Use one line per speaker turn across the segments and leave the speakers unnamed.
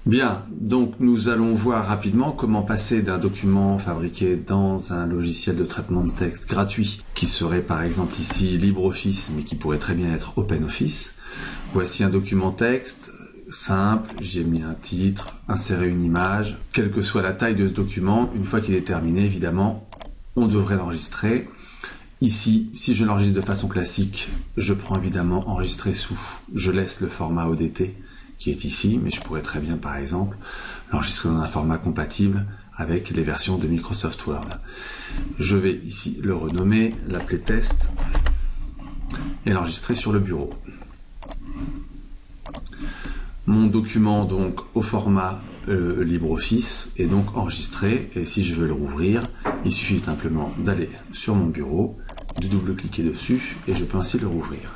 Bien, donc nous allons voir rapidement comment passer d'un document fabriqué dans un logiciel de traitement de texte gratuit, qui serait par exemple ici LibreOffice, mais qui pourrait très bien être OpenOffice. Voici un document texte simple, j'ai mis un titre, inséré une image. Quelle que soit la taille de ce document, une fois qu'il est terminé, évidemment, on devrait l'enregistrer. Ici, si je l'enregistre de façon classique, je prends évidemment enregistrer sous. Je laisse le format ODT qui est ici, mais je pourrais très bien, par exemple, l'enregistrer dans un format compatible avec les versions de Microsoft Word. Je vais ici le renommer, l'appeler test et l'enregistrer sur le bureau. Mon document donc au format LibreOffice est donc enregistré, et si je veux le rouvrir, il suffit simplement d'aller sur mon bureau, de double-cliquer dessus et je peux ainsi le rouvrir.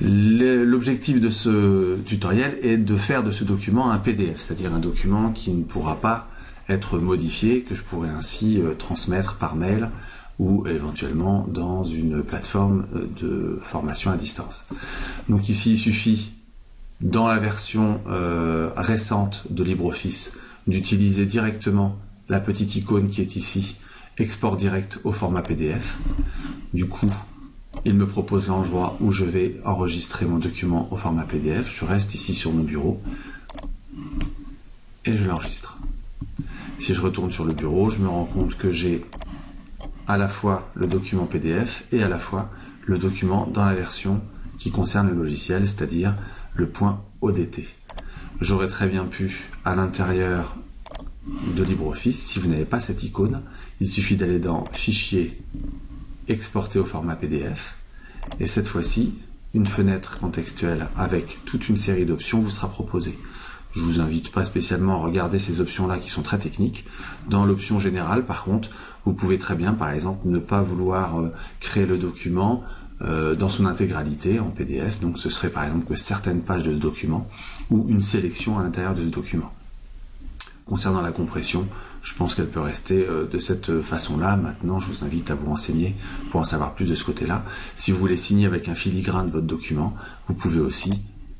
L'objectif de ce tutoriel est de faire de ce document un PDF, c'est-à-dire un document qui ne pourra pas être modifié, que je pourrais ainsi transmettre par mail ou éventuellement dans une plateforme de formation à distance. Donc ici, il suffit, dans la version récente de LibreOffice, d'utiliser directement la petite icône qui est ici, export direct au format PDF. Du coup, il me propose l'endroit où je vais enregistrer mon document au format PDF. Je reste ici sur mon bureau et je l'enregistre. Si je retourne sur le bureau, je me rends compte que j'ai à la fois le document PDF et à la fois le document dans la version qui concerne le logiciel, c'est-à-dire le point ODT. J'aurais très bien pu, à l'intérieur de LibreOffice, si vous n'avez pas cette icône, il suffit d'aller dans Fichier, exporter au format PDF, et cette fois-ci, une fenêtre contextuelle avec toute une série d'options vous sera proposée. Je ne vous invite pas spécialement à regarder ces options-là qui sont très techniques. Dans l'option générale, par contre, vous pouvez très bien, par exemple, ne pas vouloir créer le document dans son intégralité en PDF, donc ce serait par exemple que certaines pages de ce document ou une sélection à l'intérieur de ce document. Concernant la compression, je pense qu'elle peut rester de cette façon-là. Maintenant, je vous invite à vous renseigner pour en savoir plus de ce côté-là. Si vous voulez signer avec un filigrane votre document, vous pouvez aussi,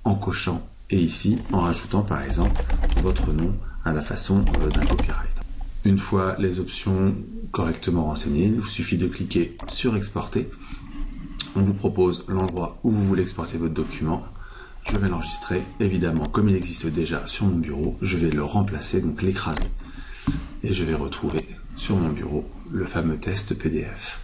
en cochant et ici, en rajoutant par exemple votre nom à la façon d'un copyright. Une fois les options correctement renseignées, il vous suffit de cliquer sur Exporter. On vous propose l'endroit où vous voulez exporter votre document. Je vais l'enregistrer. Évidemment, comme il existe déjà sur mon bureau, je vais le remplacer, donc l'écraser. Et je vais retrouver sur mon bureau le fameux test PDF.